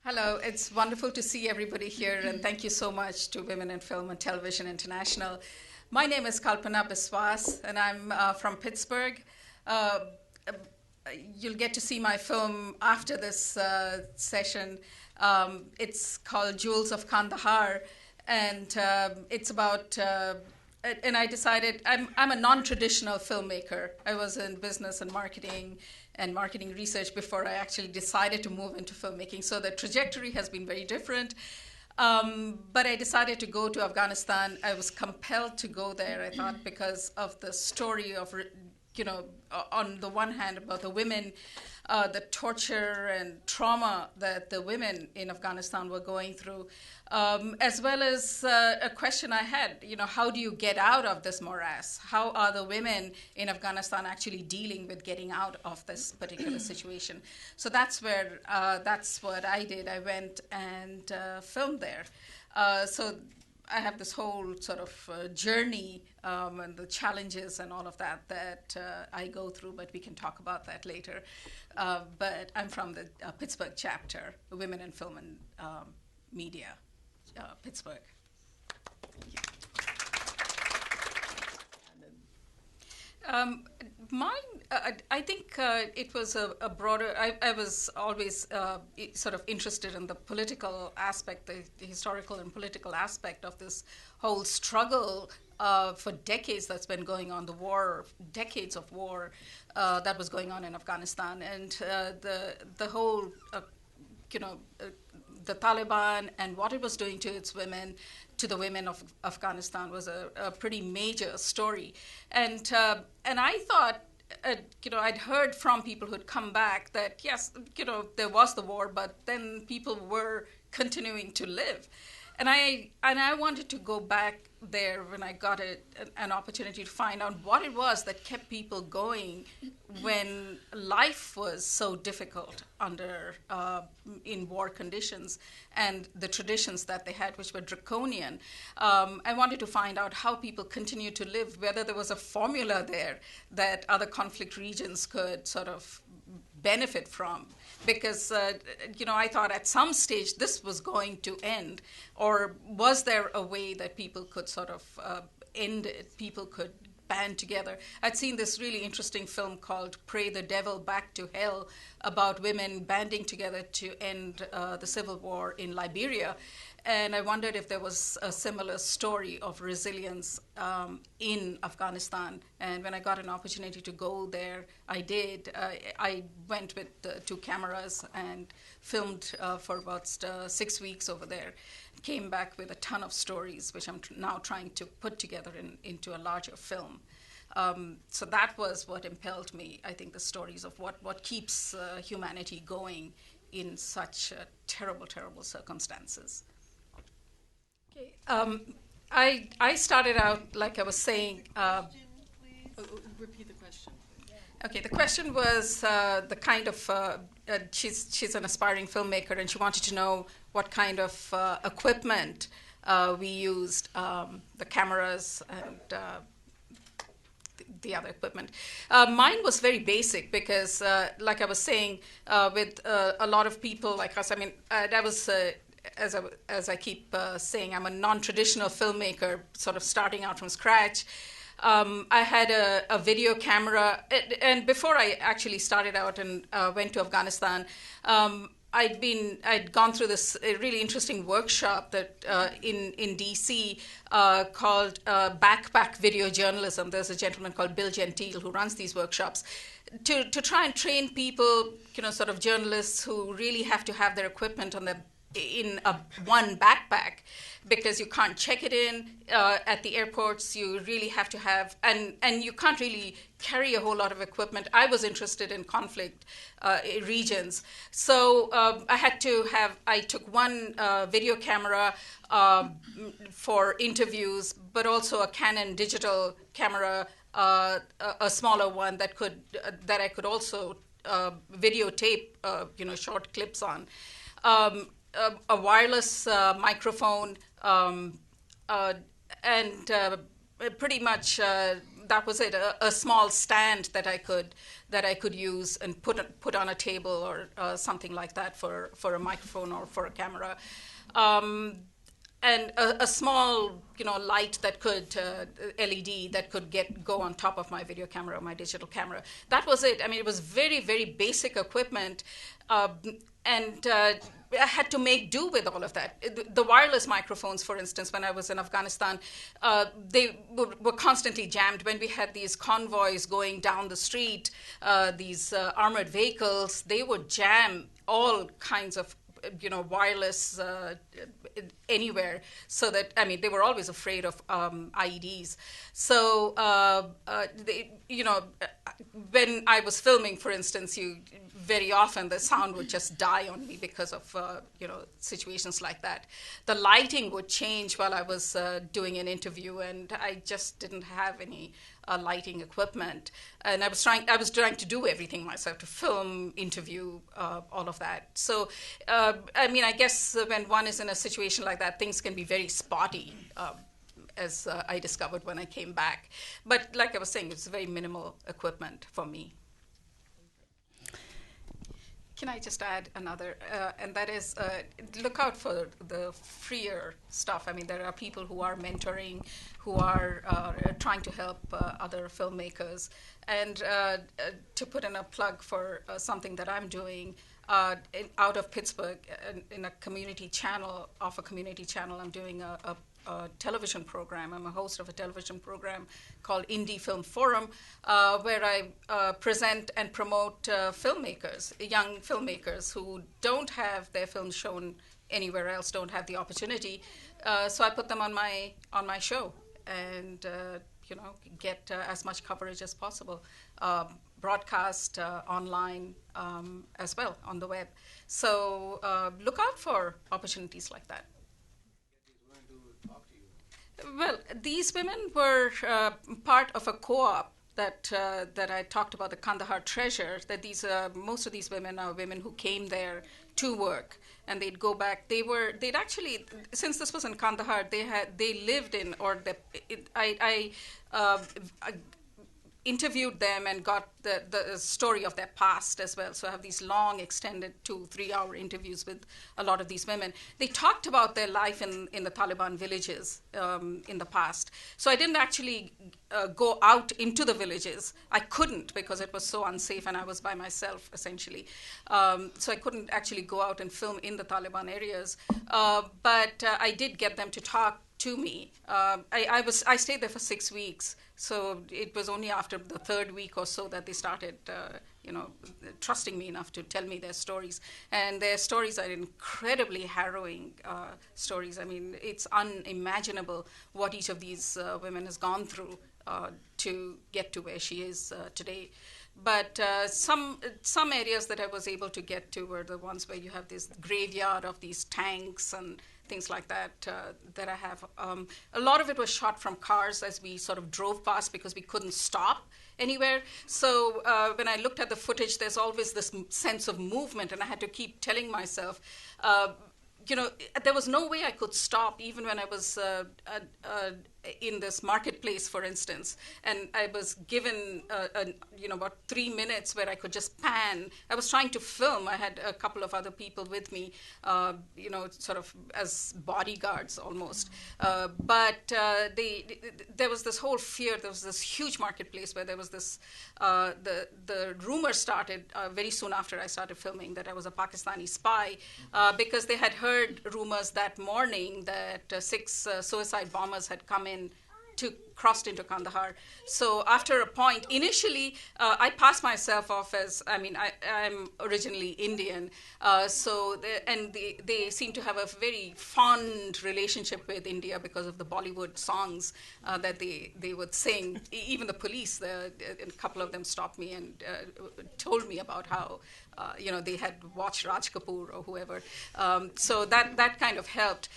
Hello, it's wonderful to see everybody here, and thank you so much to Women in Film and Television International. My name is Kalpana Biswas, and I'm from Pittsburgh. Uh, you'll get to see my film after this session. It's called Jewels of Kandahar, and it's about and I decided I'm a non-traditional filmmaker. I was in business and marketing research before I actually decided to move into filmmaking. So the trajectory has been very different. But I decided to go to Afghanistan. I was compelled to go there, I thought, because of the story of, on the one hand about the women, the torture and trauma that the women in Afghanistan were going through, as well as a question I had, how do you get out of this morass? How are the women in Afghanistan actually dealing with getting out of this particular situation? So that's what I did. I went and filmed there. So I have this whole sort of journey and the challenges and all of that I go through, but we can talk about that later. But I'm from the Pittsburgh chapter, Women in Film and Media, Pittsburgh. I think it was a broader. I was always sort of interested in the political aspect, the historical and political aspect of this whole struggle for decades that's been going on, decades of war that was going on in Afghanistan, and the whole, the Taliban and what it was doing to its women, to the women of Afghanistan, was a pretty major story. And I thought, I'd heard from people who'd come back that, yes, there was the war, but then people were continuing to live. And I wanted to go back there when I got an opportunity to find out what it was that kept people going when life was so difficult in war conditions, and the traditions that they had, which were draconian. I wanted to find out how people continued to live, whether there was a formula there that other conflict regions could sort of benefit from, because I thought at some stage this was going to end, or was there a way that people could sort of end it, people could band together. I'd seen this really interesting film called Pray the Devil Back to Hell, about women banding together to end the civil war in Liberia. And I wondered if there was a similar story of resilience in Afghanistan. And when I got an opportunity to go there, I did. I went with 2 cameras and filmed for about 6 weeks over there. Came back with a ton of stories, which I'm now trying to put together into a larger film. So that was what impelled me, I think, the stories of what keeps humanity going in such terrible, terrible circumstances. Okay. I started out, like I was saying. Repeat the question. Okay, the question was the kind of, she's an aspiring filmmaker, and she wanted to know what kind of equipment we used, the cameras and the other equipment. Mine was very basic because, like I was saying, with a lot of people like us, that was, as I keep saying, I'm a non-traditional filmmaker, sort of starting out from scratch. I had a video camera, and before I actually started out and went to Afghanistan, I'd gone through this really interesting workshop that in DC called backpack video journalism. There's a gentleman called Bill Gentile who runs these workshops to try and train people, sort of journalists who really have to have their equipment in one backpack, because you can't check it in at the airports. You really have to have, and you can't really carry a whole lot of equipment. I was interested in conflict regions. So I took one video camera for interviews, but also a Canon digital camera, a smaller one that I could also videotape, short clips on. A wireless microphone, and pretty much that was it. A small stand that I could use and put on a table or something like that for a microphone or for a camera. And a small, light that could LED that could go on top of my video camera or my digital camera. That was it. I mean, it was very, very basic equipment, and I had to make do with all of that. The wireless microphones, for instance, when I was in Afghanistan, they were constantly jammed. When we had these convoys going down the street, these armored vehicles, they would jam all kinds of wireless anywhere, so that, I mean, they were always afraid of IEDs. So, when I was filming, for instance, very often the sound would just die on me because of, situations like that. The lighting would change while I was doing an interview, and I just didn't have any lighting equipment. And I was trying to do everything myself, to film, interview, all of that. So, I guess when one is in a situation like that, things can be very spotty, as I discovered when I came back. But like I was saying, it's very minimal equipment for me. Can I just add another, and that is, look out for the freer stuff. I mean, there are people who are mentoring, who are trying to help other filmmakers. And to put in a plug for something that I'm doing out of Pittsburgh, in a community channel, I'm doing a television program. I'm a host of a television program called Indie Film Forum, where I present and promote filmmakers, young filmmakers who don't have their films shown anywhere else, don't have the opportunity. So I put them on my show, and get as much coverage as possible, broadcast online as well on the web. So look out for opportunities like that. Well, these women were part of a co-op that I talked about, the Kandahar Treasure. That most of these women are women who came there to work, and they'd go back. They'd actually, since this was in Kandahar, they lived in, or I interviewed them and got the story of their past as well. So I have these long, extended 2-3 hour interviews with a lot of these women. They talked about their life in the Taliban villages in the past. So I didn't actually go out into the villages. I couldn't, because it was so unsafe, and I was by myself, essentially. So I couldn't actually go out and film in the Taliban areas. But I did get them to talk to me. I stayed there for 6 weeks. So it was only after the 3rd week or so that they started, trusting me enough to tell me their stories. And their stories are incredibly harrowing stories. I mean, it's unimaginable what each of these women has gone through to get to where she is today. But some areas that I was able to get to were the ones where you have this graveyard of these tanks and things like that that I have. A lot of it was shot from cars as we sort of drove past, because we couldn't stop anywhere. So when I looked at the footage, there's always this sense of movement, and I had to keep telling myself, there was no way I could stop, even when I was in this marketplace, for instance, and I was given, about 3 minutes where I could just pan. I was trying to film. I had a couple of other people with me, sort of as bodyguards almost. But there was this whole fear. There was this huge marketplace where there was this, the rumor started very soon after I started filming that I was a Pakistani spy, because they had heard rumors that morning that 6 suicide bombers had come in crossed into Kandahar. So after a point, initially, I passed myself off as, I'm originally Indian, they seem to have a very fond relationship with India because of the Bollywood songs that they would sing. Even the police, a couple of them stopped me and told me about how they had watched Raj Kapoor or whoever. So that kind of helped.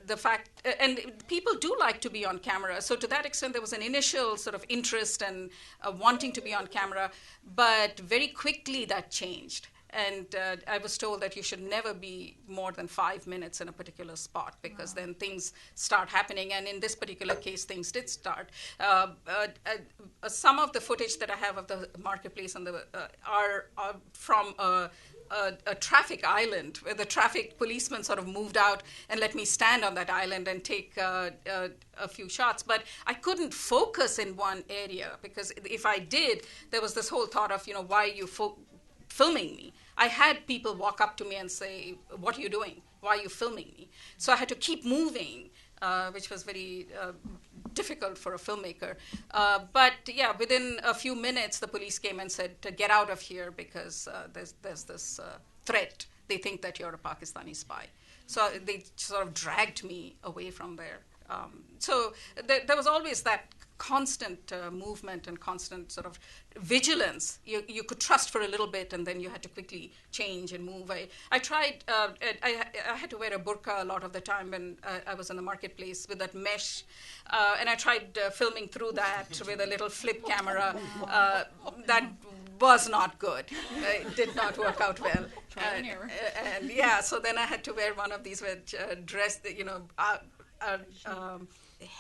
The fact, and people do like to be on camera. So to that extent, there was an initial sort of interest and wanting to be on camera, but very quickly that changed. And I was told that you should never be more than 5 minutes in a particular spot, because then things start happening. And in this particular case, things did start. Some of the footage that I have of the marketplace and are from a traffic island, where the traffic policeman sort of moved out and let me stand on that island and take a few shots. But I couldn't focus in one area, because if I did, there was this whole thought of, why are you filming me? I had people walk up to me and say, what are you doing? Why are you filming me? So I had to keep moving, which was very difficult for a filmmaker. But yeah, within a few minutes, the police came and said, to get out of here, because there's this threat. They think that you're a Pakistani spy. So they sort of dragged me away from there. So there was always that constant movement and constant sort of vigilance. You could trust for a little bit, and then you had to quickly change and move. I tried, I had to wear a burqa a lot of the time when I was in the marketplace with that mesh, and I tried filming through that with a little flip camera. That was not good. It did not work out well. And yeah, so then I had to wear one of these with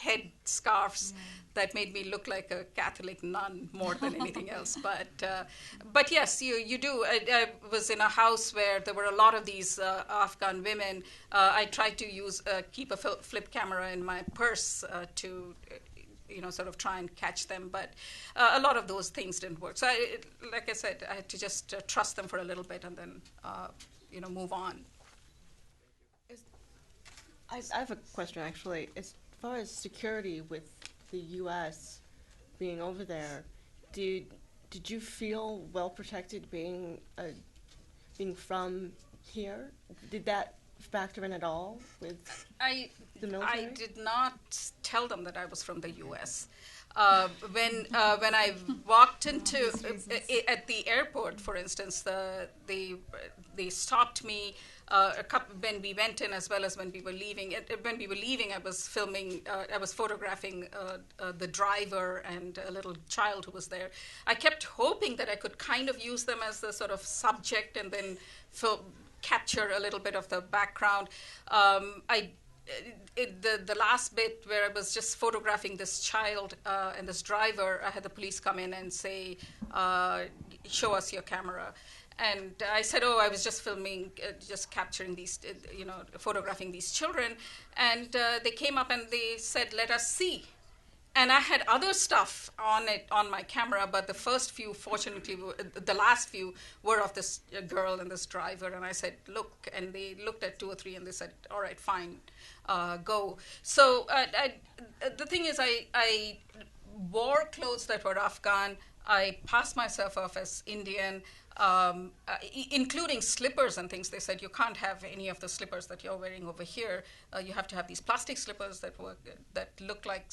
head scarves that made me look like a Catholic nun more than anything else. But yes, you do. I was in a house where there were a lot of these Afghan women. I tried to keep a flip camera in my purse to sort of try and catch them, but a lot of those things didn't work. So like I said, I had to just trust them for a little bit and then move on. I have a question, actually. As far as security with the U.S. being over there, did you feel well protected being from here? Did that factor in at all with the military? I did not tell them that I was from the U.S. When I walked into at the airport, for instance, they stopped me when we went in, as well as when we were leaving. When we were leaving, I was photographing the driver and a little child who was there. I kept hoping that I could kind of use them as the sort of subject and then capture a little bit of the background. The last bit where I was just photographing this child and this driver, I had the police come in and say, show us your camera. And I said, I was just filming, just capturing these, photographing these children. And they came up and they said, let us see. And I had other stuff on my camera, but the first few, fortunately, the last few were of this girl and this driver. And I said, look. And they looked at 2 or 3 and they said, all right, fine, go. So the thing is, I wore clothes that were Afghan. I passed myself off as Indian, including slippers and things. They said, you can't have any of the slippers that you're wearing over here. You have to have these plastic slippers that look like,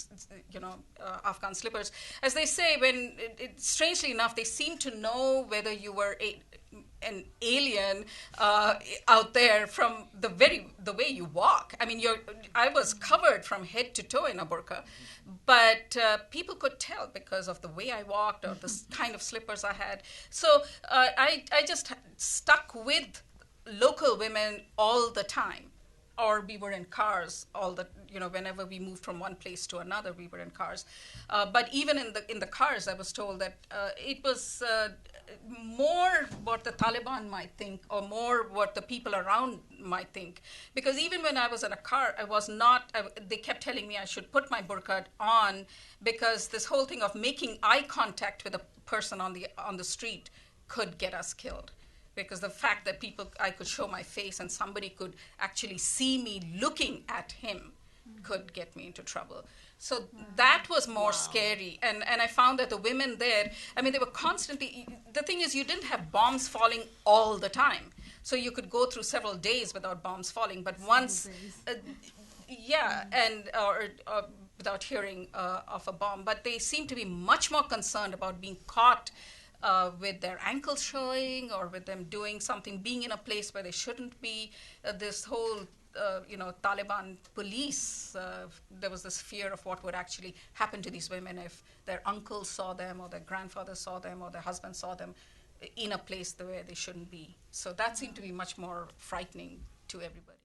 Afghan slippers. As they say, strangely enough, they seem to know whether you were an alien out there from the way you walk. I mean, I was covered from head to toe in a burqa, but people could tell because of the way I walked or the kind of slippers I had. So I just stuck with local women all the time. Or we were in cars whenever we moved from one place to another, we were in cars. But even in the cars, I was told that it was more what the Taliban might think, or more what the people around might think. Because even when I was in a car, they kept telling me I should put my burqa on, because this whole thing of making eye contact with a person on the street could get us killed. Because the fact that I could show my face and somebody could actually see me looking at him could get me into trouble. So that was more scary. And I found that the women there, they were constantly, the thing is, you didn't have bombs falling all the time. So you could go through several days without bombs falling. But once, or without hearing of a bomb. But they seem to be much more concerned about being caught with their ankles showing, or with them doing something, being in a place where they shouldn't be. This whole, Taliban police, there was this fear of what would actually happen to these women if their uncles saw them, or their grandfather saw them, or their husband saw them. in a place the way they shouldn't be. So that seemed to be much more frightening to everybody.